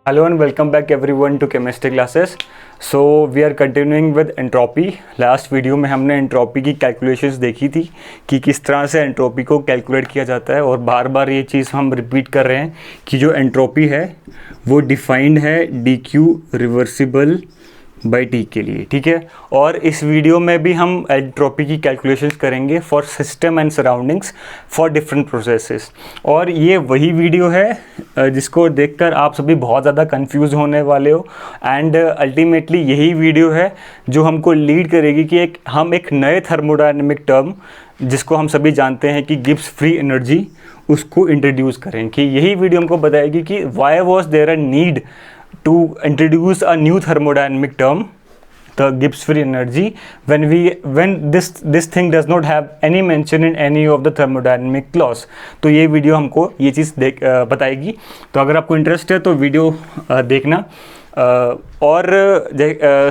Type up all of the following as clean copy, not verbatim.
Hello and welcome back everyone to chemistry classes. So we are continuing with entropy. Last video में हमने entropy की calculations देखी थी कि किस तरह से एंट्रोपी को कैलकुलेट किया जाता है और बार बार ये चीज़ हम रिपीट कर रहे हैं कि जो एंट्रोपी है वो डिफाइंड है D Q reversible by T के लिए, ठीक है। और इस वीडियो में भी हम एंट्रोपी की कैलकुलेशंस करेंगे for system and surroundings for different processes. और ये वही वीडियो है जिसको देखकर आप सभी बहुत ज़्यादा कंफ्यूज होने वाले हो एंड अल्टीमेटली यही वीडियो है जो हमको लीड करेगी कि हम एक नए थर्मोडायनेमिक टर्म जिसको हम सभी जानते हैं कि गिब्स फ्री एनर्जी, उसको इंट्रोड्यूस करें। कि यही वीडियो हमको बताएगी कि why was there a need to introduce a new thermodynamic term, the Gibbs free energy, when this thing does not have any mention in any of the thermodynamic laws। तो ये video हमको ये चीज़ बताएगी। तो अगर आपको इंटरेस्ट है तो वीडियो देखना। और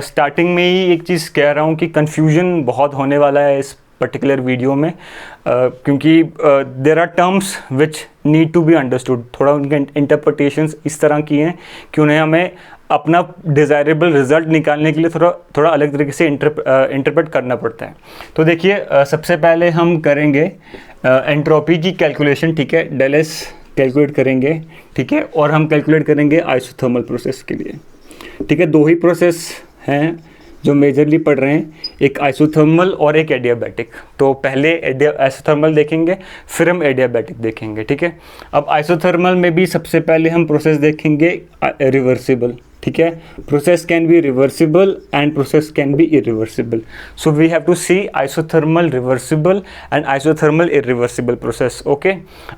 स्टार्टिंग में ही एक चीज़ कह रहा हूँ कि कन्फ्यूजन बहुत होने वाला है इस पर्टिकुलर वीडियो में, क्योंकि there are terms which need to be understood. थोड़ा उनके इंटरप्रिटेशंस इस तरह की हैं कि उन्हें हमें अपना डिज़ायरेबल रिज़ल्ट निकालने के लिए थोड़ा अलग तरीके से इंटरप्रेट करना पड़ता है। तो देखिए, सबसे पहले हम करेंगे एंट्रोपी की कैलकुलेशन, ठीक है। डेल एस कैलकुलेट करेंगे, ठीक है। और हम कैलकुलेट करेंगे आइसोथर्मल प्रोसेस के लिए, ठीक है। दो ही प्रोसेस हैं जो मेजरली पढ़ रहे हैं, एक आइसोथर्मल और एक एडियाबैटिक। तो पहले आइसोथर्मल देखेंगे, फिर हम एडियाबैटिक देखेंगे, ठीक है। अब आइसोथर्मल में भी सबसे पहले हम प्रोसेस देखेंगे रिवर्सिबल, ठीक है। Process can be reversible and process can be irreversible. So we have to see isothermal reversible and isothermal irreversible process, okay.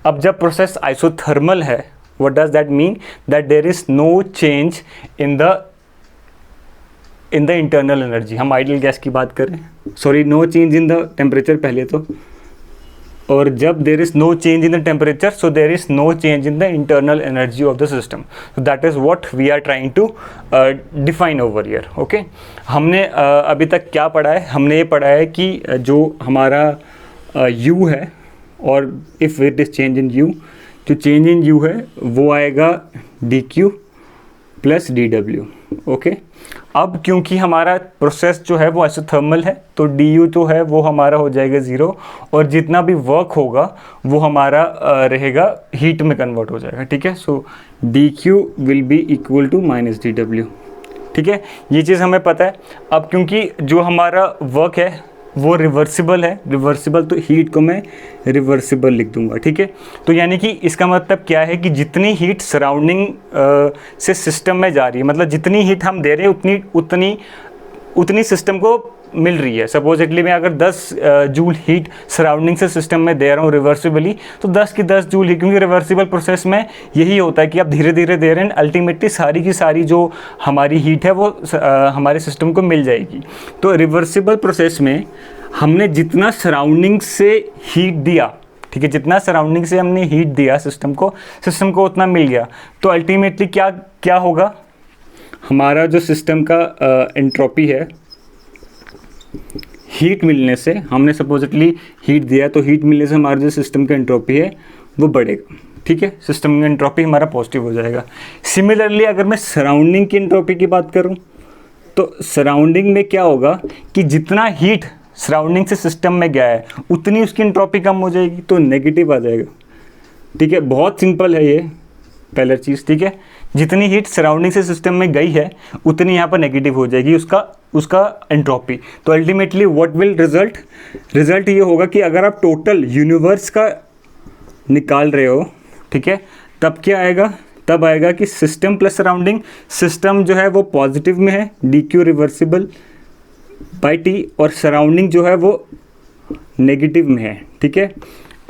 अब जब प्रोसेस आइसोथर्मल है, what does that mean? That there is no change in the internal energy. हम ideal gas की बात करें, sorry, no change in the temperature पहले तो। और जब there is no change in the temperature, so there is no change in the internal energy of the system. So that is what we are trying to define over here, okay. हमने अभी तक क्या पढ़ा है? हमने ये पढ़ा है कि जो हमारा u है, और if it is change in u, जो चेंज इन u है वो आएगा dq प्लस dw, ओके। अब क्योंकि हमारा प्रोसेस जो है वो आइसोथर्मल है, तो du तो है वो हमारा हो जाएगा 0, और जितना भी वर्क होगा वो हमारा रहेगा हीट में कन्वर्ट हो जाएगा, ठीक है। So dq will be equal to minus dw, ठीक है। ये चीज़ हमें पता है। अब क्योंकि जो हमारा वर्क है वो रिवर्सिबल है, रिवर्सिबल तो हीट को मैं रिवर्सिबल लिख दूंगा, ठीक है। तो यानी कि इसका मतलब क्या है कि जितनी हीट सराउंडिंग से सिस्टम में जा रही है, मतलब जितनी हीट हम दे रहे हैं उतनी सिस्टम को मिल रही है। सपोजिटली मैं अगर 10 जूल हीट सराउंडिंग से सिस्टम में दे रहा हूँ रिवर्सिबली, तो 10 की 10 जूल ही, क्योंकि रिवर्सिबल प्रोसेस में यही होता है कि आप धीरे धीरे दे रहे हैं, अल्टीमेटली सारी की सारी जो हमारी हीट है वो हमारे सिस्टम को मिल जाएगी। तो रिवर्सिबल प्रोसेस में हमने जितना सराउंडिंग से हीट दिया, ठीक है, जितना सराउंडिंग से हमने हीट दिया सिस्टम को उतना मिल गया। तो अल्टीमेटली क्या होगा? हमारा जो सिस्टम का एंट्रोपी है, हीट मिलने से, हमने सपोजिटली हीट दिया, तो हीट मिलने से हमारा जो सिस्टम का एंट्रोपी है वो बढ़ेगा, ठीक है। सिस्टम का एंट्रोपी हमारा पॉजिटिव हो जाएगा। सिमिलरली अगर मैं सराउंडिंग की एंट्रोपी की बात करूं, तो सराउंडिंग में क्या होगा कि जितना हीट सराउंडिंग से सिस्टम में गया है उतनी उसकी एंट्रोपी कम हो जाएगी, तो नेगेटिव आ जाएगा, ठीक है। बहुत सिंपल है ये पहला चीज़, ठीक है। जितनी हीट सराउंडिंग से सिस्टम में गई है उतनी यहाँ पर नेगेटिव हो जाएगी उसका एंट्रोपी। तो अल्टीमेटली व्हाट विल रिजल्ट ये होगा कि अगर आप टोटल यूनिवर्स का निकाल रहे हो, ठीक है, तब क्या आएगा? तब आएगा कि सिस्टम प्लस सराउंडिंग, सिस्टम जो है वो पॉजिटिव में है, dq रिवर्सिबल बाई t, और सराउंडिंग जो है वो नेगेटिव में है, ठीक है।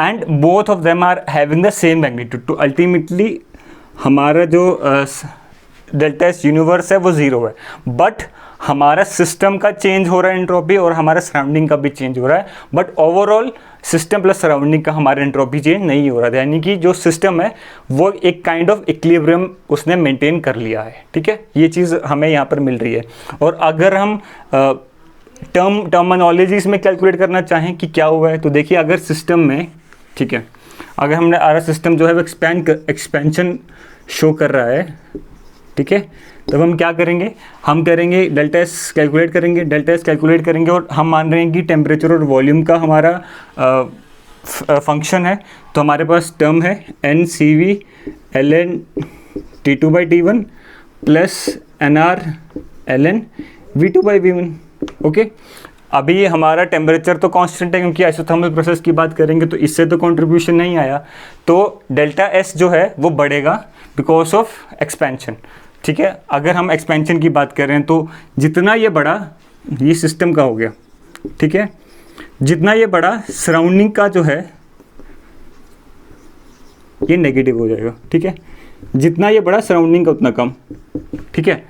And both of them are having the same magnitude. तो अल्टीमेटली हमारा जो डेल्टा एस यूनिवर्स है वो 0 है, बट हमारा सिस्टम का चेंज हो रहा है एंट्रोपी, और हमारा सराउंडिंग का भी चेंज हो रहा है, but overall system plus surrounding का हमारा एंट्रोपी चेंज नहीं हो रहा था। यानी कि जो सिस्टम है वो एक काइंड ऑफ इक्विलिब्रियम उसने मेंटेन कर लिया है, ठीक है। ये चीज़ हमें यहाँ पर मिल रही है। और अगर हम टर्मिनोलॉजीज में कैलकुलेट करना चाहें कि क्या हुआ है, तो देखिए, अगर सिस्टम में, ठीक है, अगर हमने आर सिस्टम जो है वो एक्सपेंशन शो कर रहा है, ठीक है। तब हम क्या करेंगे, हम करेंगे डेल्टा एस कैलकुलेट करेंगे, डेल्टा एस कैलकुलेट करेंगे और हम मान रहे हैं कि टेम्परेचर और वॉल्यूम का हमारा फंक्शन है। तो हमारे पास टर्म है N C V L N T2/T1 plus N R L N V2/V1। Okay, अभी हमारा टेम्परेचर तो कांस्टेंट है क्योंकि आइसोथर्मल प्रोसेस की बात करेंगे तो इससे तो कंट्रीब्यूशन नहीं आया, तो डेल्टा एस जो है वो बढ़ेगा बिकॉज ऑफ एक्सपेंशन। ठीक है, अगर हम एक्सपेंशन की बात करें तो जितना ये बढ़ा, ये सिस्टम का हो गया, ठीक है, जितना ये बढ़ा सराउंडिंग का जो है ये नेगेटिव हो जाएगा। ठीक है, जितना ये बढ़ा सराउंडिंग का उतना कम, ठीक है,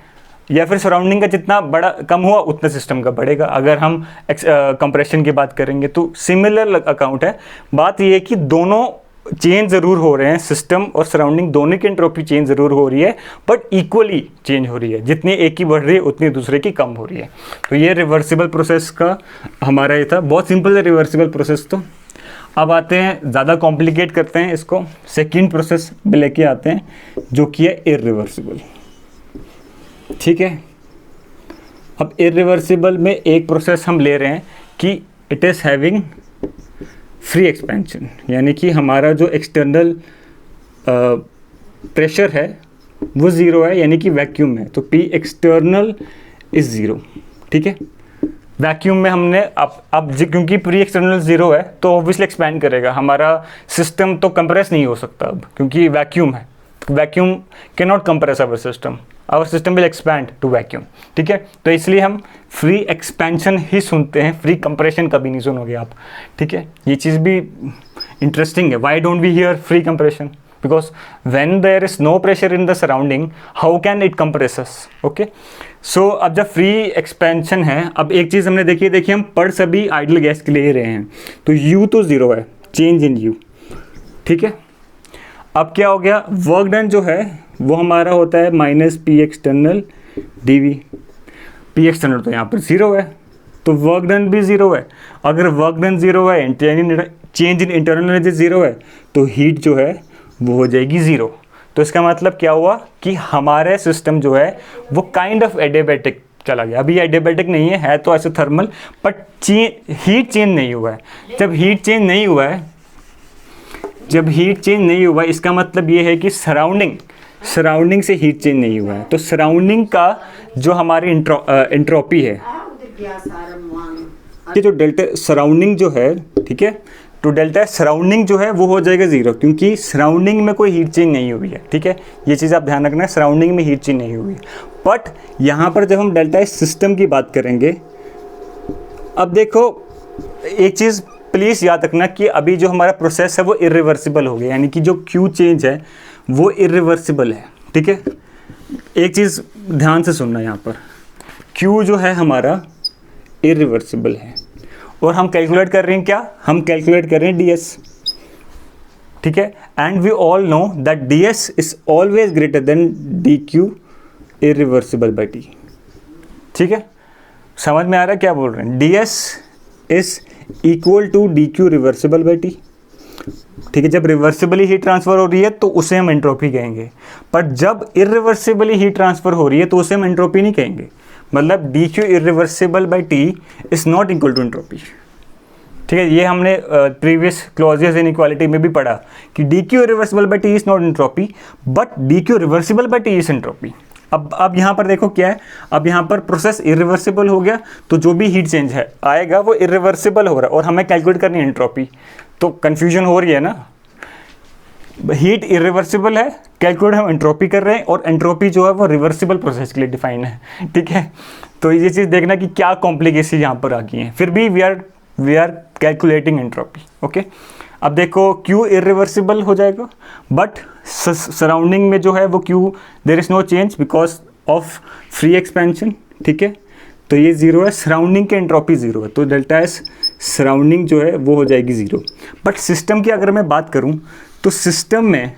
या फिर सराउंडिंग का जितना बड़ा कम हुआ उतना सिस्टम का बढ़ेगा। अगर हम कंप्रेशन की बात करेंगे तो सिमिलर अकाउंट है। बात ये है कि दोनों चेंज ज़रूर हो रहे हैं, सिस्टम और सराउंडिंग दोनों की एंट्रोपी चेंज ज़रूर हो रही है, बट इक्वली चेंज हो रही है। जितनी एक की बढ़ रही है उतनी दूसरे की कम हो रही है। तो ये रिवर्सिबल प्रोसेस का हमारा ये था, बहुत सिंपल है रिवर्सिबल प्रोसेस। तो अब आते हैं, ज़्यादा कॉम्प्लिकेट करते हैं इसको, सेकेंड प्रोसेस में लेके आते हैं जो कि है इरिवर्सिबल। ठीक है, अब इरिवर्सिबल में एक प्रोसेस हम ले रहे हैं कि it is having free expansion, यानी कि हमारा जो एक्सटर्नल प्रेशर है वो ज़ीरो है, यानी कि वैक्यूम है, तो P एक्सटर्नल इज़ ज़ीरो। ठीक है, वैक्यूम में हमने अब क्योंकि प्री एक्सटर्नल ज़ीरो है तो ऑब्वियसली एक्सपैंड करेगा, हमारा सिस्टम तो कंप्रेस नहीं हो सकता अब क्योंकि वैक्यूम है। Vacuum can not compress our system will expand to vacuum. ठीक है, तो इसलिए हम फ्री एक्सपेंशन ही सुनते हैं, फ्री कंप्रेशन कभी नहीं सुनोगे आप। ठीक है, ये चीज़ भी इंटरेस्टिंग है। Why don't we hear free compression? Because when there is no pressure in the surrounding how can it compress us? Okay, so अब जब फ्री एक्सपेंशन है, अब एक चीज़ हमने देखी हम पढ़ सभी आइडल गैस के लिए रहे हैं, तो U तो ज़ीरो है, चेंज इन U। ठीक है, अब क्या हो गया, वर्क डन जो है वो हमारा होता है minus P external dV। P external तो यहाँ पर ज़ीरो है, तो वर्क डन भी ज़ीरो है। अगर वर्क डन ज़ीरो है, change in internal energy zero है, तो हीट जो है वो हो जाएगी ज़ीरो। तो इसका मतलब क्या हुआ कि हमारे सिस्टम जो है वो काइंड ऑफ एडियाबैटिक चला गया। अभी एडियाबैटिक नहीं है तो आइसोथर्मल, बट हीट चेंज नहीं हुआ है। जब हीट चेंज नहीं हुआ है, इसका मतलब ये है कि सराउंडिंग से हीट चेंज नहीं हुआ है। तो सराउंडिंग का जो हमारी एंट्रोपी है, ये जो डेल्टा सराउंडिंग जो है, ठीक है, तो डेल्टा सराउंडिंग जो है वो हो जाएगा ज़ीरो क्योंकि सराउंडिंग में कोई हीट चेंज नहीं हुई है। ठीक है, ये चीज़ आप ध्यान रखना है, सराउंडिंग में हीट चेंज नहीं हुई है। बट यहाँ पर जब हम डेल्टा सिस्टम की बात करेंगे, अब देखो एक चीज़ प्लीज़ याद रखना कि अभी जो हमारा प्रोसेस है वो इरिवर्सिबल हो गया, यानी कि जो Q चेंज है वो इरिवर्सिबल है। ठीक है, एक चीज़ ध्यान से सुनना, यहाँ पर Q जो है हमारा इरिवर्सिबल है और हम कैलकुलेट कर रहे हैं क्या, हम कैलकुलेट कर रहे हैं ds। ठीक है, and we all know that ds is always greater than dq irreversible by t। ठीक है, समझ में आ रहा है क्या बोल रहे हैं? ds is equal to dq reversible by t। ठीक है, जब रिवर्सिबली हीट ट्रांसफर हो रही है तो उसे हम एंट्रोपी कहेंगे, पर जब इरिवर्सिबली हीट ट्रांसफर हो रही है तो उसे हम एंट्रोपी नहीं कहेंगे। मतलब dq irreversible by t is not equal to entropy. ठीक है, ये हमने प्रीवियस क्लॉजेस इनइक्वालिटी में भी पढ़ा कि dq irreversible by t is not entropy but dq reversible by t is entropy. अब यहाँ पर देखो क्या है, अब यहाँ पर प्रोसेस इरिवर्सिबल हो गया तो जो भी हीट चेंज है आएगा वो इरिवर्सिबल हो रहा है और हमें कैलकुलेट करनी है एंट्रोपी। तो कन्फ्यूजन हो रही है ना, हीट इरिवर्सिबल है, कैलकुलेट हम एंट्रोपी कर रहे हैं और एंट्रोपी जो है वो रिवर्सिबल प्रोसेस के लिए डिफाइन है। ठीक है, तो ये चीज़ देखना कि क्या कॉम्प्लिकेशन यहाँ पर आ गई हैं, फिर भी we are calculating entropy. Okay, अब देखो Q इरिवर्सिबल हो जाएगा बट सराउंडिंग में जो है वो Q there is no change because of free expansion. ठीक है, तो ये ज़ीरो है, सराउंडिंग की एंट्रोपी ज़ीरो है, तो डेल्टा एस सराउंडिंग जो है वो हो जाएगी ज़ीरो। बट सिस्टम की अगर मैं बात करूँ तो सिस्टम में,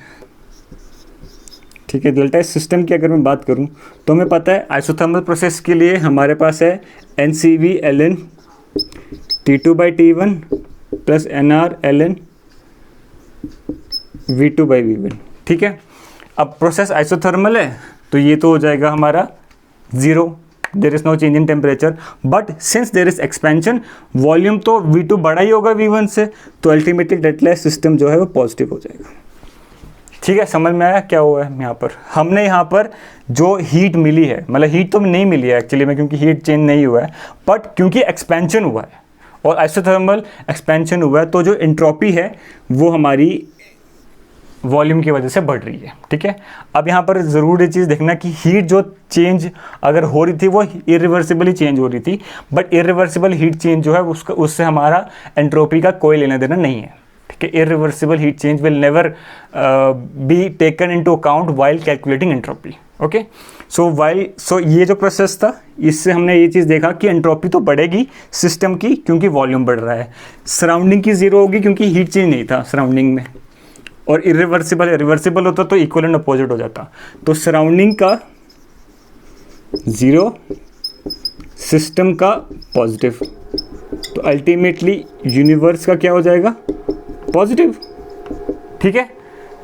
ठीक है, डेल्टा एस सिस्टम की अगर मैं बात करूँ तो हमें पता है आइसोथर्मल प्रोसेस के लिए हमारे पास है NCV ln T2/T1 plus NR ln V2/V1। ठीक है, अब प्रोसेस आइसोथर्मल है तो ये तो हो जाएगा हमारा 0, there is no change in temperature. But since there is expansion, volume तो V2 बड़ा ही होगा V1 से, तो अल्टीमेटली डेल्टा सिस्टम जो है वो पॉजिटिव हो जाएगा। ठीक है, समझ में आया क्या हुआ है यहाँ पर? हमने यहाँ पर जो हीट मिली है, मतलब हीट तो नहीं मिली है एक्चुअली में, क्योंकि हीट चेंज नहीं हुआ है, बट क्योंकि एक्सपेंशन हुआ है और आइसोथर्मल एक्सपेंशन हुआ है, तो जो एंट्रोपी है वो हमारी वॉल्यूम की वजह से बढ़ रही है। ठीक है, अब यहाँ पर ज़रूर ये चीज़ देखना कि हीट जो चेंज अगर हो रही थी वो इरिवर्सिबली चेंज हो रही थी, बट इरिवर्सिबल हीट चेंज जो है उससे हमारा एंट्रोपी का कोई लेना देना नहीं है। ठीक है, irreversible heat change will never be taken into account while calculating entropy. Okay, so ये जो प्रोसेस था, इससे हमने ये चीज़ देखा कि एंट्रोपी तो बढ़ेगी सिस्टम की क्योंकि वॉल्यूम बढ़ रहा है, सराउंडिंग की 0 होगी क्योंकि हीट चेंज नहीं था सराउंडिंग में, और रिवर्सिबल होता तो इक्वल एंड अपोजिट हो जाता। तो सराउंडिंग का 0, सिस्टम का पॉजिटिव, तो अल्टीमेटली यूनिवर्स का क्या हो जाएगा? पॉजिटिव। ठीक है,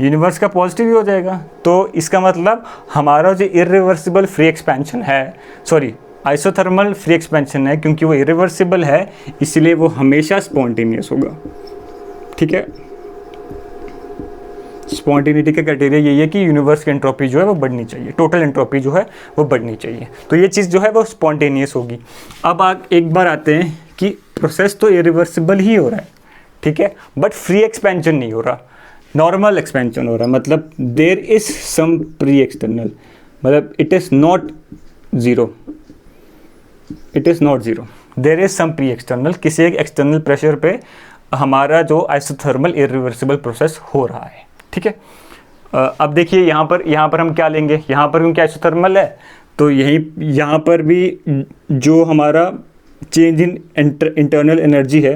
यूनिवर्स का पॉजिटिव ही हो जाएगा। तो इसका मतलब हमारा जो इरिवर्सिबल फ्री एक्सपेंशन है, सॉरी आइसोथर्मल फ्री एक्सपेंशन है, क्योंकि वो इरिवर्सिबल है इसलिए वो हमेशा स्पॉन्टेनियस होगा। ठीक है, स्पॉन्टेनिटी का क्राइटेरिया यही है कि यूनिवर्स की एंट्रोपी जो है वो बढ़नी चाहिए, टोटल एंट्रोपी जो है वो बढ़नी चाहिए, तो ये चीज़ जो है वो स्पॉन्टेनियस होगी। अब एक बार आते हैं कि प्रोसेस तो इरिवर्सिबल ही हो रहा है, ठीक है, बट फ्री एक्सपेंशन नहीं हो रहा, नॉर्मल एक्सपेंशन हो रहा है। मतलब there is some pre external, मतलब it is not zero, there is some pre external, किसी एक एक्सटर्नल प्रेशर पे हमारा जो आइसोथर्मल इरिवर्सिबल प्रोसेस हो रहा है। ठीक है, अब देखिए यहाँ पर हम क्या लेंगे, यहाँ पर क्योंकि आइसोथर्मल है तो यहाँ पर भी जो हमारा चेंज इन इंटरनल एनर्जी है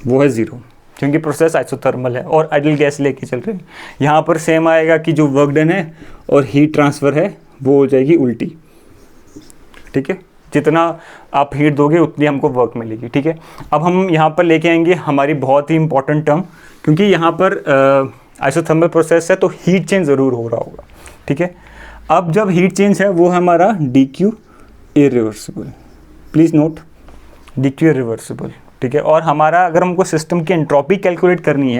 वो है 0, क्योंकि प्रोसेस आइसोथर्मल है और आइडियल गैस लेके चल रहे हैं। यहाँ पर सेम आएगा कि जो वर्क डन है और हीट ट्रांसफ़र है वो हो जाएगी उल्टी। ठीक है, जितना आप हीट दोगे उतनी हमको वर्क मिलेगी। ठीक है, अब हम यहाँ पर लेके आएंगे हमारी बहुत ही इंपॉर्टेंट टर्म, क्योंकि यहाँ पर आइसोथर्मल प्रोसेस है तो हीट चेंज ज़रूर हो रहा होगा। ठीक है, अब जब हीट चेंज है वो हमारा dq irreversible, please note dq irreversible. ठीक है, और हमारा अगर हमको सिस्टम की एंट्रोपी कैलकुलेट करनी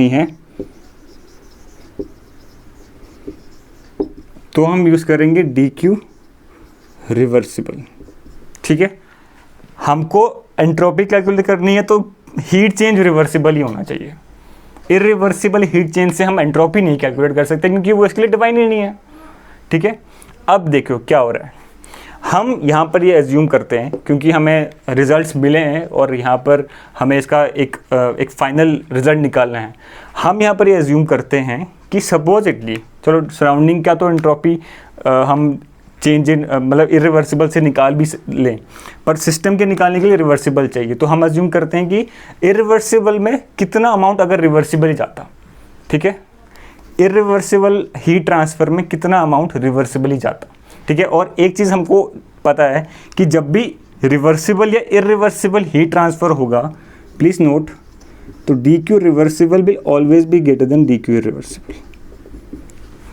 है, तो हम यूज़ करेंगे dq रिवर्सिबल। ठीक है, हमको एंट्रोपी कैलकुलेट करनी है तो हीट चेंज रिवर्सिबल ही होना चाहिए। इरिवर्सिबल हीट चेंज से हम एंट्रोपी नहीं कैलकुलेट कर सकते क्योंकि वो इसके लिए डिफाइन ही नहीं है। ठीक है, अब देखो क्या हो रहा है, हम यहाँ पर ये एज्यूम करते हैं क्योंकि हमें रिजल्ट्स मिले हैं और यहाँ पर हमें इसका एक फाइनल रिजल्ट निकालना है। हम यहाँ पर ये एज्यूम करते हैं कि सपोजिटली, चलो सराउंडिंग का तो एंट्रोपी हम चेंज इन मतलब इरिवर्सिबल से निकाल भी लें, पर सिस्टम के निकालने के लिए रिवर्सिबल चाहिए, तो हम अज्यूम करते हैं कि इरिवर्सिबल में कितना अमाउंट अगर रिवर्सिबल ही जाता, ठीक है, इरिवर्सिबल हीट ट्रांसफ़र में कितना अमाउंट रिवर्सिबल ही जाता। ठीक है, और एक चीज़ हमको पता है कि जब भी रिवर्सिबल या इरिवर्सिबल हीट ट्रांसफ़र होगा, प्लीज़ नोट, तो dq reversible will always be greater than dq irreversible.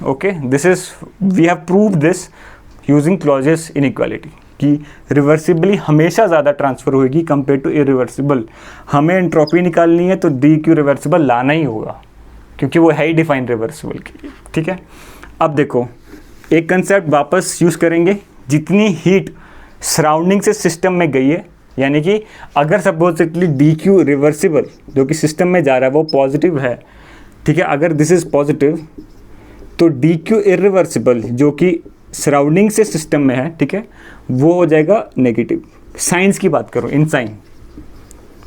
Okay, this is we have proved this using Clausius inequality कि रिवर्सिबली हमेशा ज़्यादा ट्रांसफ़र होगी कंपेयर टू इरिवर्सिबल। हमें एंट्रोपी निकालनी है तो dq रिवर्सिबल लाना ही होगा क्योंकि वो है ही डिफाइन रिवर्सिबल के लिए। ठीक है, अब देखो एक कंसेप्ट वापस यूज़ करेंगे, जितनी हीट सराउंडिंग से सिस्टम में गई है, यानी कि अगर सपोजिटली dq रिवर्सिबल जो कि सिस्टम में जा रहा है वो पॉजिटिव है, ठीक है, अगर दिस इज़ पॉजिटिव तो dq इरिवर्सिबल जो कि सराउंडिंग से सिस्टम में है, ठीक है, वो हो जाएगा नेगेटिव। साइंस की बात करो, in sign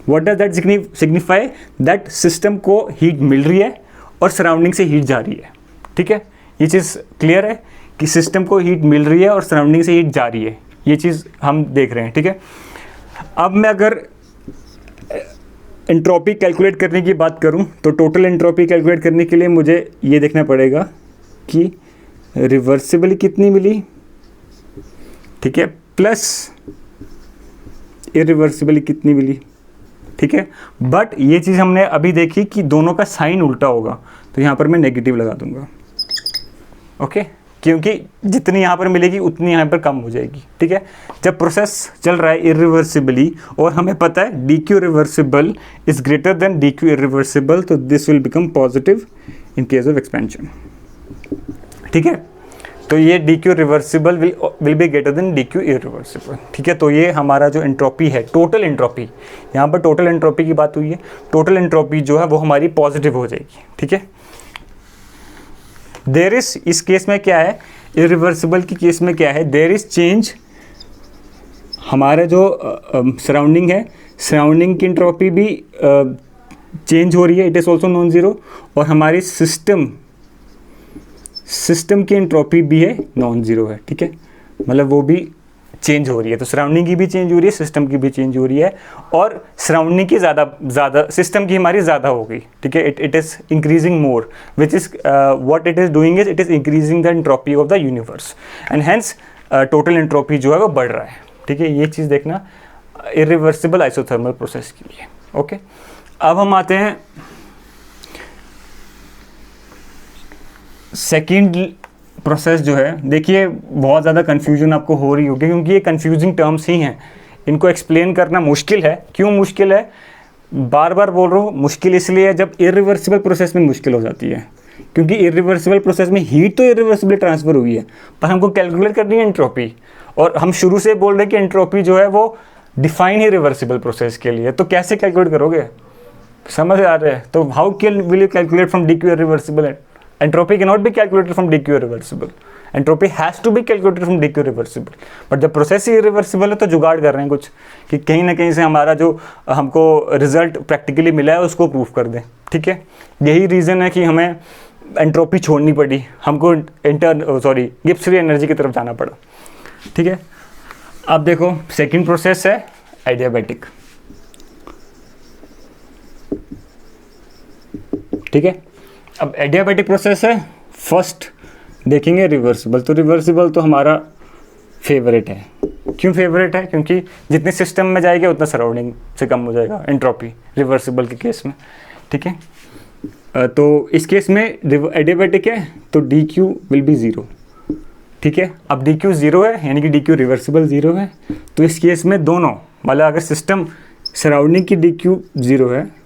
what does that signify, that system को हीट मिल रही है और सराउंडिंग से हीट जा रही है। ठीक है, ये चीज़ क्लियर है कि सिस्टम को हीट मिल रही है और सराउंडिंग से हीट जा रही है, ये चीज़ हम देख रहे हैं। ठीक है, अब मैं अगर एंट्रोपी कैलकुलेट करने की बात करूं तो टोटल एंट्रोपी कैलकुलेट करने के लिए मुझे ये देखना पड़ेगा कि रिवर्सिबली कितनी मिली, ठीक है, प्लस इरिवर्सिबली कितनी मिली। ठीक है, बट ये चीज़ हमने अभी देखी कि दोनों का साइन उल्टा होगा, तो तो यहाँ पर मैं नेगेटिव लगा दूंगा, ओके, क्योंकि जितनी यहाँ पर मिलेगी उतनी यहाँ पर कम हो जाएगी, ठीक है। जब प्रोसेस चल रहा है इरिवर्सिबली और हमें पता है D Q reversible is greater than D Q irreversible, तो this will become positive in case of expansion, ठीक है। तो ये D Q reversible will be greater than D Q irreversible, ठीक है। तो ये हमारा जो एंट्रोपी है, टोटल एंट्रोपी, यहाँ पर टोटल एंट्रोपी की बात हुई है, टोटल एंट्रोपी जो है वो हमारी पॉजिटिव हो जाएगी, ठीक है। देयर इज, इस केस में क्या है, इरिवर्सिबल की केस में क्या है, देयर इज चेंज, हमारा जो सराउंडिंग है, सराउंडिंग की एंट्रोपी भी चेंज हो रही है, it is also non zero, और हमारी सिस्टम की एंट्रोपी भी है नॉन ज़ीरो है, ठीक है, मतलब वो भी चेंज हो रही है। तो सराउंडिंग की भी चेंज हो रही है, सिस्टम की भी चेंज हो रही है, और सराउंडिंग की ज़्यादा सिस्टम की हमारी ज़्यादा हो गई, ठीक है। It is increasing more, which is what it is doing is it is increasing the entropy of the universe, and hence total entropy जो है वो बढ़ रहा है, ठीक है। ये चीज़ देखना इरिवर्सिबल आइसोथर्मल प्रोसेस के लिए, ओके। अब हम आते हैं सेकेंड प्रोसेस जो है। देखिए बहुत ज़्यादा कन्फ्यूजन आपको हो रही होगी क्योंकि ये कन्फ्यूजिंग टर्म्स ही हैं, इनको एक्सप्लेन करना मुश्किल है। क्यों मुश्किल है, बार बार बोल रहा हूँ, मुश्किल इसलिए है जब इरिवर्सिबल प्रोसेस में मुश्किल हो जाती है, क्योंकि इरिवर्सिबल प्रोसेस में हीट तो इरिवर्सिबली ट्रांसफ़र हुई है, पर हमको कैलकुलेट करनी है एंट्रोपी, और हम शुरू से बोल रहे हैं कि एंट्रोपी जो है वो डिफाइन है रिवर्सिबल प्रोसेस के लिए, तो कैसे कैलकुलेट करोगे, समझ आ रहा है। तो how will you calculate from D Q irreversible? Entropy cannot be calculated from DQ irreversible. Entropy has to be calculated from DQ reversible. But जब प्रोसेस ही irreversible है तो जुगाड़ कर रहे हैं कुछ कि कहीं ना कहीं से हमारा जो हमको रिजल्ट प्रैक्टिकली मिला है उसको प्रूफ कर दें, ठीक है। यही रीज़न है कि हमें एंट्रोपी छोड़नी पड़ी, हमको गिब्स फ्री एनर्जी की तरफ जाना पड़ा, ठीक है। अब देखो सेकेंड प्रोसेस है एडियाबैटिक, ठीक है। अब एडियाबैटिक प्रोसेस है, फर्स्ट देखेंगे रिवर्सिबल। तो रिवर्सिबल तो हमारा फेवरेट है। क्यों फेवरेट है? क्योंकि जितने सिस्टम में जाएगा उतना सराउंडिंग से कम हो जाएगा एंट्रोपी रिवर्सिबल के केस में, ठीक है। तो इस केस में एडियाबैटिक है तो D Q will be zero, ठीक है। अब डी क्यू ज़ीरो है यानी कि डी क्यू रिवर्सिबल ज़ीरो है, तो इस केस में दोनों, मतलब अगर सिस्टम सराउंडिंग की डी क्यू ज़ीरो है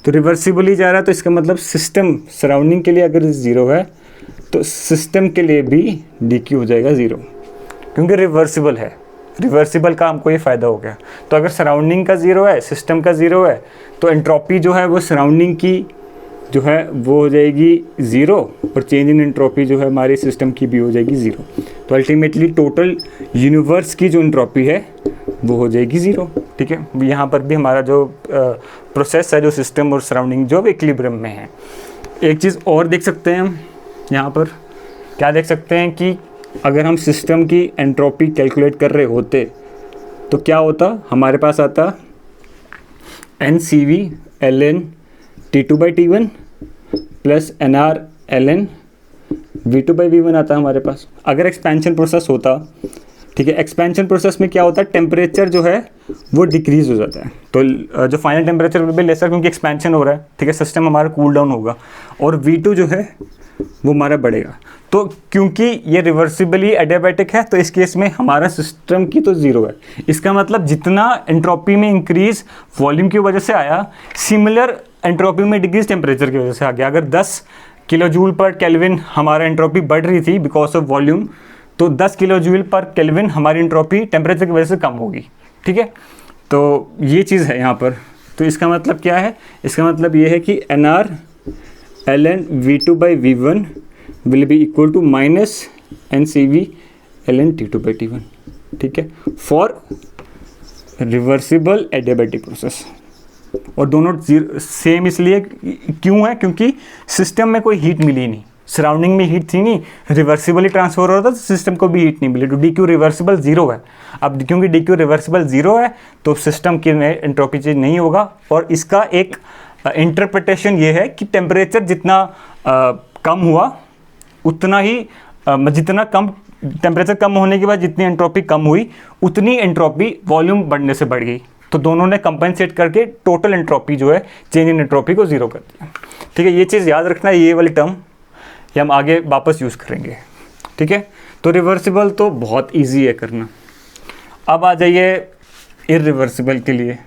तो रिवर्सिबल ही जा रहा है, तो इसका मतलब सिस्टम सराउंडिंग के लिए अगर ज़ीरो है तो सिस्टम के लिए भी डी क्यू हो जाएगा ज़ीरो, क्योंकि रिवर्सिबल है। रिवर्सिबल का हमको ये फ़ायदा हो गया। तो अगर सराउंडिंग का ज़ीरो है, सिस्टम का ज़ीरो है, तो एंट्रोपी जो है वो सराउंडिंग की जो है वो हो जाएगी ज़ीरो, और चेंज इन एंट्रोपी जो है हमारे सिस्टम की भी हो जाएगी ज़ीरो। तो अल्टीमेटली टोटल यूनिवर्स की जो एंट्रोपी है वो हो जाएगी ज़ीरो, ठीक है। यहाँ पर भी हमारा जो प्रोसेस है, जो सिस्टम और सराउंडिंग जो इक्विलिब्रियम में है। एक चीज़ और देख सकते हैं हम यहाँ पर, क्या देख सकते हैं कि अगर हम सिस्टम की एंट्रोपी कैलकुलेट कर रहे होते तो क्या होता, हमारे पास आता NCV ln T2/T1 plus NR ln V2/V1 आता हमारे पास। अगर एक्सपेंशन प्रोसेस होता, ठीक है, एक्सपेंशन प्रोसेस में क्या होता है, टेम्परेचर जो है वो डिक्रीज हो जाता है, तो जो final temperature will be lesser, क्योंकि एक्सपेंशन हो रहा है, ठीक है, सिस्टम हमारा कूल डाउन होगा, और V2 जो है वो हमारा बढ़ेगा। तो क्योंकि ये रिवर्सिबली एडियाबैटिक है तो इस केस में हमारा सिस्टम की तो ज़ीरो है। इसका मतलब जितना एंट्रोपी में इंक्रीज वॉल्यूम की वजह से आया, सिमिलर एंट्रोपी में डिक्रीज टेम्परेचर की वजह से आ गया। अगर 10 किलो जूल पर केल्विन हमारा एंट्रोपी बढ़ रही थी बिकॉज ऑफ वॉल्यूम, तो 10 किलो जूल पर केल्विन हमारी एंट्रोपी टेम्परेचर की वजह से कम होगी, ठीक है। तो ये चीज़ है यहाँ पर। तो इसका मतलब क्या है, इसका मतलब ये है कि NR ln V2/V1 will be equal to minus NCV ln T2/T1, ठीक है, फॉर रिवर्सिबल एडियाबैटिक प्रोसेस। और दोनों सेम इसलिए क्यों है, क्योंकि सिस्टम में कोई हीट मिली नहीं, सराउंडिंग में हीट थी नहीं, रिवर्सिबली ट्रांसफर हो रहा था तो सिस्टम को भी हीट नहीं मिली, तो डी क्यू रिवर्सिबल ज़ीरो है। अब क्योंकि डी क्यू रिवर्सिबल ज़ीरो है तो सिस्टम की एंट्रोपी चेंज नहीं होगा। और इसका एक इंटरप्रिटेशन ये है कि टेम्परेचर जितना कम हुआ उतना ही जितना कम टेम्परेचर कम होने के बाद जितनी एंट्रोपी कम हुई उतनी एंट्रोपी वॉल्यूम बढ़ने से बढ़ गई। तो दोनों ने कंपेंसेट करके टोटल एंट्रोपी जो है, चेंज इन एंट्रोपी को ज़ीरो कर दिया। ठीक है, ये चीज़ याद रखना, ये वाली टर्म ये हम आगे वापस यूज़ करेंगे। ठीक है, तो रिवर्सिबल तो बहुत ईजी है करना। अब आ जाइए इरिवर्सिबल के लिए।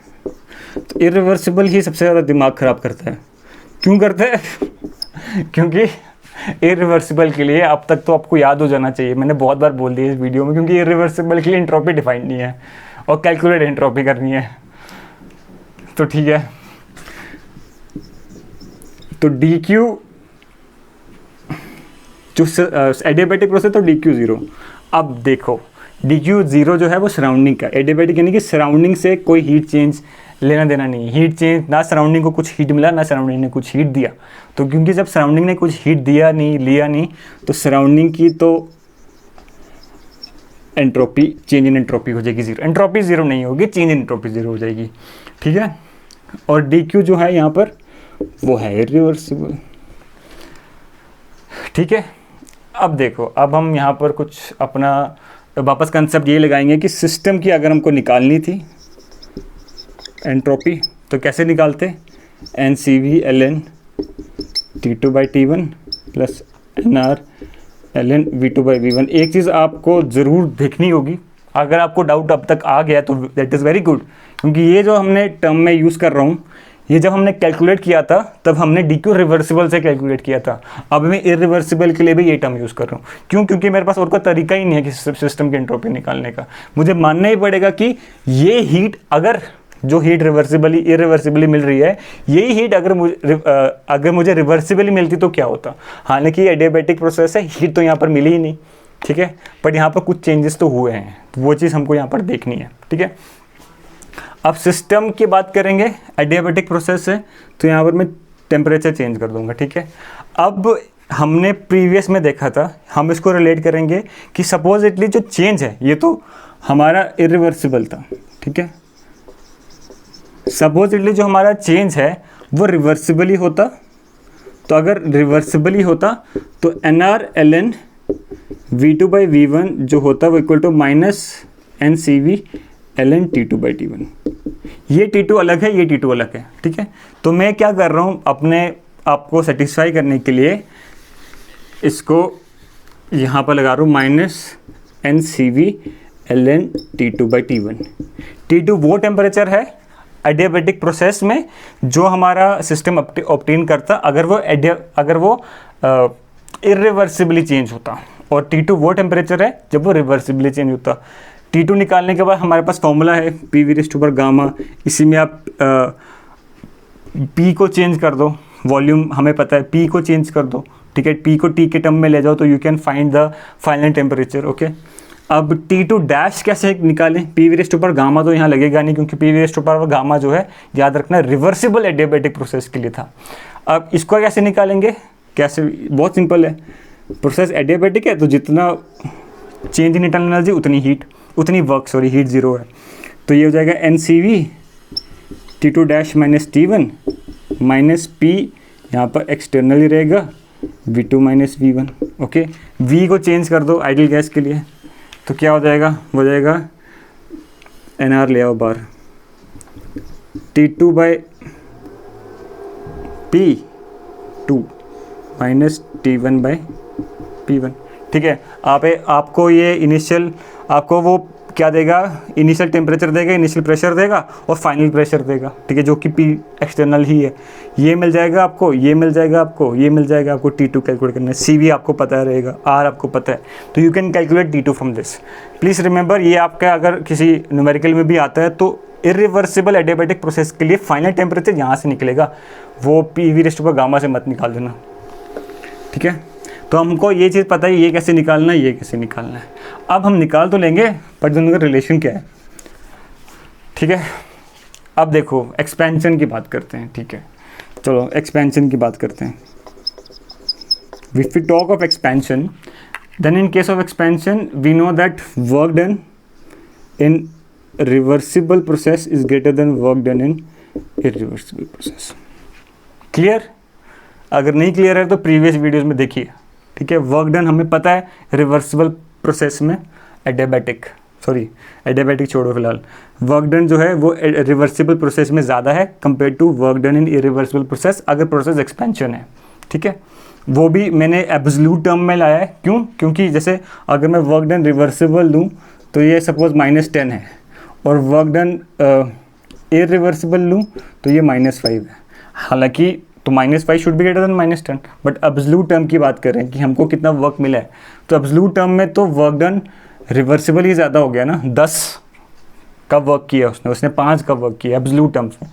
तो इरिवर्सिबल ही सबसे ज़्यादा दिमाग ख़राब करता है। क्यों करता है? क्योंकि इरिवर्सिबल के लिए अब तक तो आपको याद हो जाना चाहिए, मैंने बहुत बार बोल दिया इस वीडियो में, क्योंकि इरिवर्सिबल के लिए एंट्रोपी डिफाइंड नहीं है और कैलकुलेट एंट्रोपी करनी है। तो ठीक है, तो डी क्यू जो एडियाबैटिक प्रोसेस तो डी क्यू ज़ीरो। अब देखो डी क्यू ज़ीरो जो है वो सराउंडिंग का, एडियाबैटिक यानी कि सराउंडिंग से कोई हीट चेंज लेना देना नहीं, हीट चेंज ना सराउंडिंग को कुछ हीट मिला ना सराउंडिंग ने कुछ हीट दिया। तो क्योंकि जब सराउंडिंग ने कुछ हीट दिया नहीं लिया नहीं, तो सराउंडिंग की तो एंट्रोपी चेंज इन एंट्रोपी हो जाएगी ज़ीरो, एंट्रोपी ज़ीरो नहीं होगी, चेंज इन एंट्रोपी ज़ीरो हो जाएगी। ठीक है, और डी क्यू जो है यहाँ पर वो है इरिवर्सिबल। ठीक है, अब देखो, अब हम यहाँ पर कुछ अपना वापस कंसेप्ट ये लगाएंगे कि सिस्टम की अगर हमको निकालनी थी एंट्रोपी तो कैसे निकालते, N C V L N T two by T one plus N R L N V two by V one. एक चीज़ आपको ज़रूर देखनी होगी, अगर आपको डाउट अब तक आ गया तो दैट इज़ वेरी गुड, क्योंकि ये जो हमने टर्म में यूज़ कर रहा हूँ, ये जब हमने कैलकुलेट किया था तब हमने डी क्यू रिवर्सिबल से कैलकुलेट किया था। अब मैं इरिवर्सिबल के लिए भी ये टर्म यूज़ कर रहा हूँ। क्यों? क्योंकि मेरे पास और कोई तरीका ही नहीं है किसी सिस्टम की एंट्रोपी निकालने का। मुझे मानना ही पड़ेगा कि ये हीट, अगर जो हीट रिवर्सिबली इरिवर्सिबली मिल रही है, यही हीट अगर मुझे रिवर्सिबली मिलती तो क्या होता। हालांकि ये एडियाबैटिक प्रोसेस है, हीट तो यहाँ पर मिली ही नहीं। ठीक है, बट यहाँ पर कुछ चेंजेस तो हुए हैं, वो चीज़ हमको यहाँ पर देखनी है। ठीक है, अब सिस्टम की बात करेंगे, एडियाबैटिक प्रोसेस है तो यहाँ पर मैं टेम्परेचर चेंज कर दूंगा। ठीक है, अब हमने प्रीवियस में देखा था, हम इसको रिलेट करेंगे कि सपोजिटली जो चेंज है ये तो हमारा इरिवर्सिबल था। ठीक है, सपोजिटली जो हमारा चेंज है वो रिवर्सिबली होता, तो अगर रिवर्सिबली होता तो N R L N V two by V one जो होता वो equal to minus N C V L N T two by T one. ये टी टू अलग है, ये टी टू अलग है। ठीक है, तो मैं क्या कर रहा हूँ, अपने आपको सेटिस्फाई करने के लिए इसको यहाँ पर लगा रहा हूँ minus N C V L N T two by T one. T two वो टेम्परेचर है एडियाबैटिक प्रोसेस में जो हमारा सिस्टम ऑब्टेन करता अगर वो इरिवर्सिबली चेंज होता, और टी टू वो टेम्परेचर है जब वो रिवर्सिबली चेंज होता। T2 निकालने के बाद हमारे पास फॉर्मूला है P V raise to power gamma, इसी में आप P को चेंज कर दो, वॉल्यूम हमें पता है, P को चेंज कर दो। ठीक है, P को T के टर्म में ले जाओ तो you can find the final temperature. Okay, अब T2 डैश कैसे निकालें, P V raise to power gamma तो यहाँ लगेगा नहीं, क्योंकि P V raise to power gamma जो है याद रखना रिवर्सिबल एडियाबैटिक प्रोसेस के लिए था। अब इसको कैसे निकालेंगे, कैसे, बहुत सिंपल है, प्रोसेस एडियाबैटिक है तो जितना चेंज इन इंटरनल एनर्जी उतनी हीट, उतनी वर्क, सॉरी हीट ज़ीरो है, तो ये हो जाएगा N C V T two dash minus T one minus P, यहाँ पर एक्सटर्नल ही रहेगा V two minus V one. Okay, V को चेंज कर दो आइडियल गैस के लिए, तो क्या हो जाएगा, हो जाएगा एन आर ले आओ बार T two by P two minus T one by P one. ठीक है, आपको ये इनिशियल, आपको वो क्या देगा, इनिशियल टेम्परेचर देगा, इनिशियल प्रेशर देगा और फाइनल प्रेशर देगा। ठीक है, जो कि पी एक्सटर्नल ही है, ये मिल जाएगा आपको, ये मिल जाएगा आपको, ये मिल जाएगा आपको। T2 कैलकुलेट करना है, CV आपको पता रहेगा, R आपको पता है, तो you can calculate T2 from this. Please remember, ये आपका अगर किसी न्यूमेरिकल में भी आता है तो इरिवर्सिबल एडियाबैटिक प्रोसेस के लिए फाइनल टेम्परेचर यहाँ से निकलेगा, वो P V raise to power gamma से मत निकाल देना। ठीक है, तो हमको ये चीज़ पता है ये कैसे निकालना है, ये कैसे निकालना है। अब हम निकाल तो लेंगे पर दोनों का रिलेशन क्या है। ठीक है, अब देखो एक्सपेंशन की बात करते हैं। ठीक है, चलो एक्सपेंशन की बात करते हैं। If we talk of expansion, then in case of expansion we know that work done in reversible process is greater than work done in irreversible process. Clear? अगर नहीं क्लियर है तो प्रीवियस वीडियोज़ में देखिए। ठीक है, वर्क डन हमें पता है रिवर्सिबल प्रोसेस में एडियाबैटिक, सॉरी एडियाबैटिक छोड़ो फिलहाल, वर्क डन जो है वो रिवर्सिबल प्रोसेस में ज़्यादा है compare to work done in irreversible process, अगर प्रोसेस एक्सपेंशन है, ठीक है। वो भी मैंने एब्सोल्यूट टर्म में लाया है, क्यों? क्योंकि जैसे अगर मैं वर्क डन रिवर्सिबल लूँ तो ये सपोज -10 है, और वर्क डन इरिवर्सिबल लूँ तो ये -5 है। हालांकि तो -5 should be greater then -10, but absolute term की बात कर रहे हैं कि हमको कितना वर्क मिला है, तो एब्सोल्यूट टर्म में तो वर्क डन रिवर्सिबल ही ज़्यादा हो गया ना, 10 का वर्क किया उसने 5 का वर्क किया एब्सोल्यूट टर्म्स में।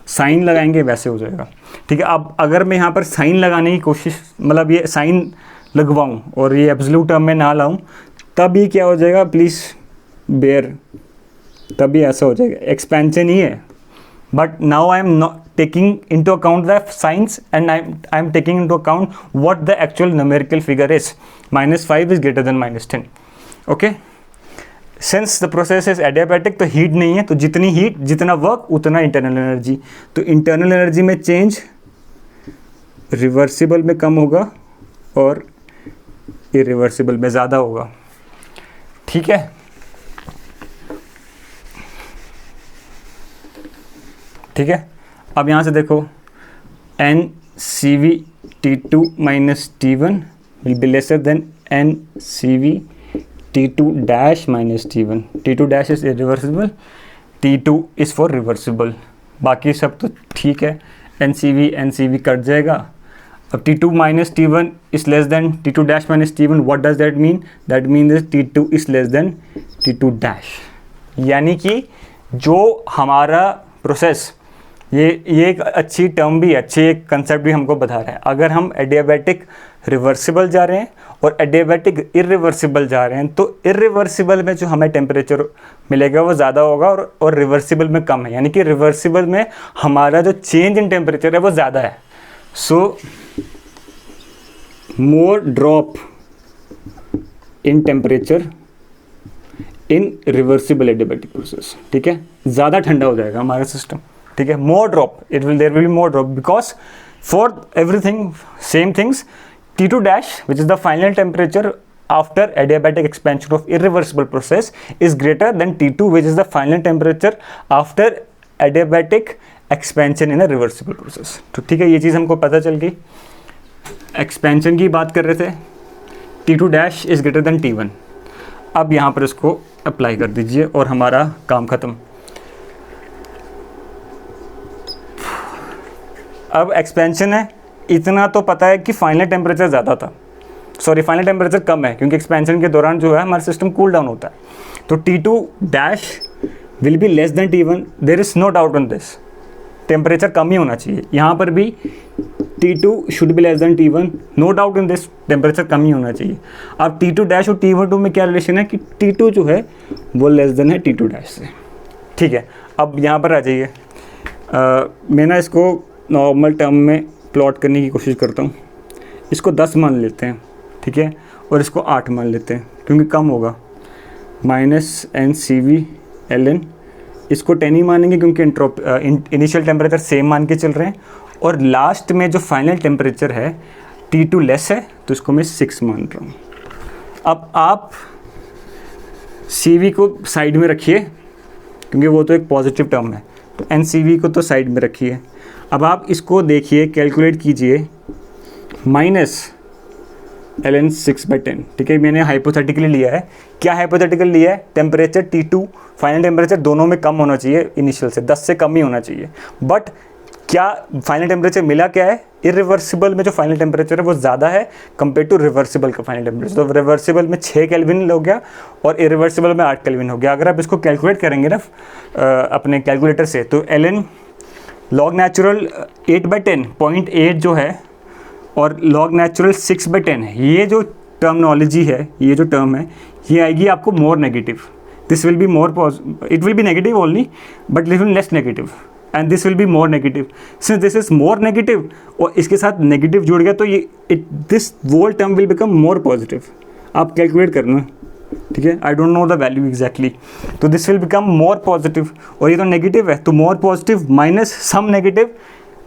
साइन लगाएंगे वैसे हो जाएगा, ठीक है। अब अगर मैं यहाँ पर साइन लगाने की कोशिश, मतलब ये साइन लगवाऊँ और ये एब्सोल्यूट टर्म में ना लाऊँ, तब ये क्या हो जाएगा, प्लीज़ बेयर, तभी ऐसा हो जाएगा, एक्सपेंशन ही है। But now I am not taking into account the signs, and I'm taking into account what the actual numerical figure is. -5 is greater than -10. Okay, since the process is adiabatic, तो heat नहीं है, तो जितनी heat जितना work उतना internal energy, तो internal energy में change reversible में कम होगा और इरिवर्सिबल में ज़्यादा होगा, ठीक है। ठीक है, अब यहाँ से देखो NCV T2 minus T1 will be lesser than NCV T2 dash minus T1. T2 dash is irreversible, T2 is for reversible. बाकी सब तो ठीक है, NCV कट जाएगा। अब T2 minus T1 is less than T2 dash minus T1. What does that mean? That means T2 is less than T2 dash. यानी कि जो हमारा प्रोसेस, ये एक अच्छी टर्म भी, अच्छी एक कंसेप्ट भी हमको बता रहा है। अगर हम एडियाबैटिक रिवर्सिबल जा रहे हैं और एडियाबैटिक इरिवर्सिबल जा रहे हैं, तो इरिवर्सिबल में जो हमें टेम्परेचर मिलेगा वो ज़्यादा होगा और रिवर्सिबल में कम है, यानी कि रिवर्सिबल में हमारा जो चेंज इन टेम्परेचर है वो ज़्यादा है। So more drop in temperature in reversible adiabatic process, ठीक है, ज़्यादा ठंडा हो जाएगा हमारा सिस्टम, ठीक है। More drop, there will be more drop because for everything same things T2 dash, which is the final temperature after adiabatic expansion of irreversible process, is greater than T2, which is the final temperature after adiabatic expansion in a reversible process. तो ठीक है, ये चीज़ हमको पता चल गई। Expansion की बात कर रहे थे, T2 dash is greater than T1। अब यहाँ पर इसको अप्लाई कर दीजिए और हमारा काम ख़त्म। अब एक्सपेंशन है, इतना तो पता है कि फाइनल टेम्परेचर ज़्यादा था, सॉरी फाइनल टेम्परेचर कम है, क्योंकि एक्सपेंशन के दौरान जो है हमारा सिस्टम कूल डाउन होता है। तो T2 dash will be less than T1, there is no doubt on this, temperature कम ही होना चाहिए। यहाँ पर भी T2 should be less than T1, no doubt in this, temperature कम ही होना चाहिए। अब T2 डैश और T1 में क्या रिलेशन है कि T2 जो है वो लेस देन है T2 डैश से, ठीक है। अब यहाँ पर आ जाइए, मैं ना इसको नॉर्मल टर्म में प्लॉट करने की कोशिश करता हूँ। इसको 10 मान लेते हैं, ठीक है, और इसको 8 मान लेते हैं क्योंकि कम होगा, -NCV ln, इसको 10 ही मानेंगे क्योंकि इनिशियल टेम्परेचर सेम मान के चल रहे हैं, और लास्ट में जो फाइनल टेम्परेचर है T2 लेस है तो इसको मैं 6 मान रहा हूँ। अब आप CV को साइड में रखिए क्योंकि वो तो एक पॉजिटिव टर्म है, तो NCV को तो साइड में रखिए। अब आप इसको देखिए, कैलकुलेट कीजिए, -ln 6/10, ठीक है, मैंने हाइपोथेटिकली लिया है। क्या हाइपोथेटिकल लिया है? टेम्परेचर T2 फाइनल टेम्परेचर दोनों में कम होना चाहिए, इनिशियल से 10 से कम ही होना चाहिए। बट क्या फाइनल टेम्परेचर मिला क्या है? इरिवर्सिबल में जो फाइनल टेम्परेचर है वो ज़्यादा है कंपेयर टू रिवर्सिबल का फाइनल टेम्परेचर। तो रिवर्सिबल में 6 केल्विन हो गया और इरिवर्सिबल में 8 केल्विन हो गया। अगर आप इसको कैलकुलेट करेंगे ना अपने कैलकुलेटर से, तो ln लॉग नेचुरल 8/10 0.8 जो है और लॉग नेचुरल 6/10 है, ये जो टर्मिनोलॉजी है, ये जो टर्म है, ये आएगी आपको more negative. This will be more, it will be negative only but little less negative, and this will be more negative. Since this is more negative और इसके साथ नेगेटिव जुड़ गया तो ये this whole term will become more positive. आप calculate करना, ठीक है, I don't know the value exactly. तो this will become more positive, और ये तो नेगेटिव है, तो more positive minus some negative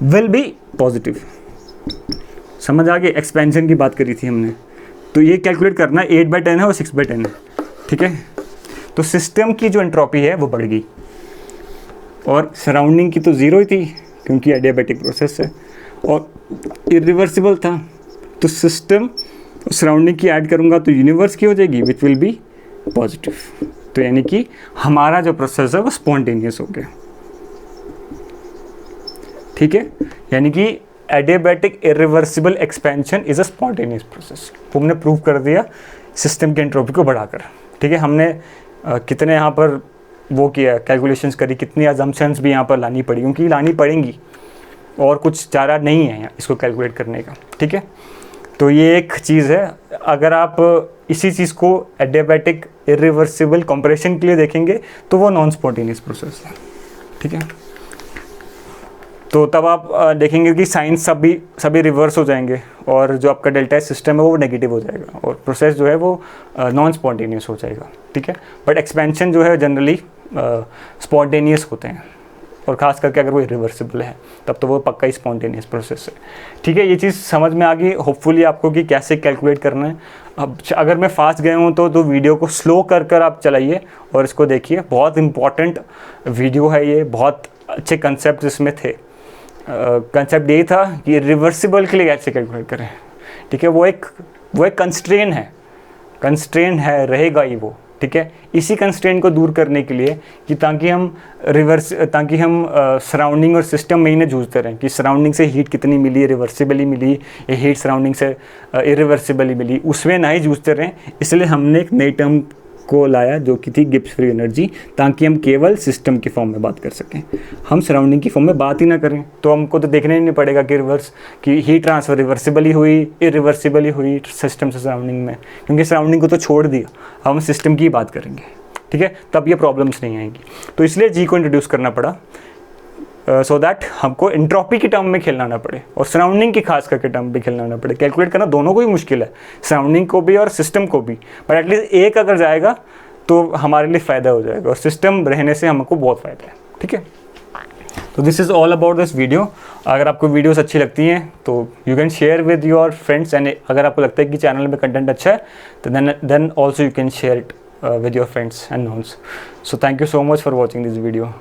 will be positive. समझ आ गई? एक्सपेंशन की बात करी थी हमने, तो ये कैलकुलेट करना 8/10 है और 6/10 है, ठीक है। तो सिस्टम की जो एंट्रोपी है वो बढ़ गई, और सराउंडिंग की तो ज़ीरो ही थी क्योंकि एडियाबैटिक प्रोसेस है और इरिवर्सिबल था। तो सिस्टम सराउंडिंग की ऐड करूँगा तो यूनिवर्स की हो जाएगी विच विल बी पॉजिटिव। तो यानी कि हमारा जो प्रोसेस है वो स्पॉन्टेनियस हो गया, ठीक है। यानी कि adiabatic irreversible expansion is a spontaneous process. हमने प्रूव कर दिया सिस्टम की एंट्रोपी को बढ़ाकर, ठीक है। हमने कितने यहाँ पर वो किया, कैलकुलेशंस करी, कितनी अजम्पशंस भी यहाँ पर लानी पड़ी, क्योंकि लानी पड़ेंगी और कुछ चारा नहीं है इसको कैलकुलेट करने का, ठीक है। तो ये एक चीज़ है। अगर आप इसी चीज़ को एडियाबैटिक इरिवर्सिबल कंप्रेशन के लिए देखेंगे तो वो नॉन स्पॉन्टेनियस प्रोसेस है, ठीक है। तो तब आप देखेंगे कि साइंस सभी रिवर्स हो जाएंगे और जो आपका डेल्टा सिस्टम है वो नेगेटिव हो जाएगा और प्रोसेस जो है वो नॉन स्पॉन्टेनियस हो जाएगा, ठीक है। बट एक्सपेंशन जो है जनरली स्पॉन्टेनियस होते हैं, और ख़ास करके अगर वो इरिवर्सिबल है तब तो वो पक्का ही स्पॉन्टेनियस प्रोसेस है, ठीक है। ये चीज़ समझ में आ गई होपफुली आपको कि कैसे कैलकुलेट करना है। अब अगर मैं फास्ट गया हूँ तो वीडियो को स्लो कर आप चलाइए और इसको देखिए। बहुत इंपॉर्टेंट वीडियो है ये, बहुत अच्छे कंसेप्ट इसमें थे। कंसेप्ट यही था कि रिवर्सिबल के लिए कैसे कैलकुलेट करें, ठीक है। वो एक कंस्ट्रेन है, रहेगा ही वो, ठीक है। इसी कंस्ट्रेन को दूर करने के लिए कि ताकि हम सराउंडिंग और सिस्टम में ही ना जूझते रहें कि सराउंडिंग से हीट कितनी मिली, रिवर्सिबली मिली, या हीट सराउंडिंग से इरिवर्सिबली मिली, उसमें ना ही जूझते रहें। इसलिए हमने एक नई टर्म को लाया जो कि थी गिब्स फ्री एनर्जी, ताकि हम केवल सिस्टम की फॉर्म में बात कर सकें, हम सराउंडिंग की फॉर्म में बात ही ना करें। तो हमको तो देखने ही नहीं पड़ेगा कि हीट ट्रांसफ़र रिवर्सिबली हुई, इरिवर्सिबली हुई सिस्टम से सराउंडिंग में, क्योंकि सराउंडिंग को तो छोड़ दिया, हम सिस्टम की बात करेंगे, ठीक है। तब ये प्रॉब्लम्स नहीं आएंगी। तो इसलिए जी को इंट्रोड्यूस करना पड़ा सो दैट हमको एंट्रोपी की टर्म में खेलना ना पड़े और सराउंडिंग की खास करके टर्म में खेलना ना पड़े। कैलकुलेट करना दोनों को ही मुश्किल है, सराउंडिंग को भी और सिस्टम को भी, बट एटलीस्ट एक अगर जाएगा तो हमारे लिए फ़ायदा हो जाएगा और सिस्टम रहने से हमको बहुत फ़ायदा है, ठीक है। तो this is all about this video. अगर आपको वीडियोस अच्छी लगती हैं तो you can share with your friends, and अगर आपको लगता है कि चैनल में कंटेंट अच्छा है तो then also you can share it with your friends and knowns. So thank you so much for watching this video.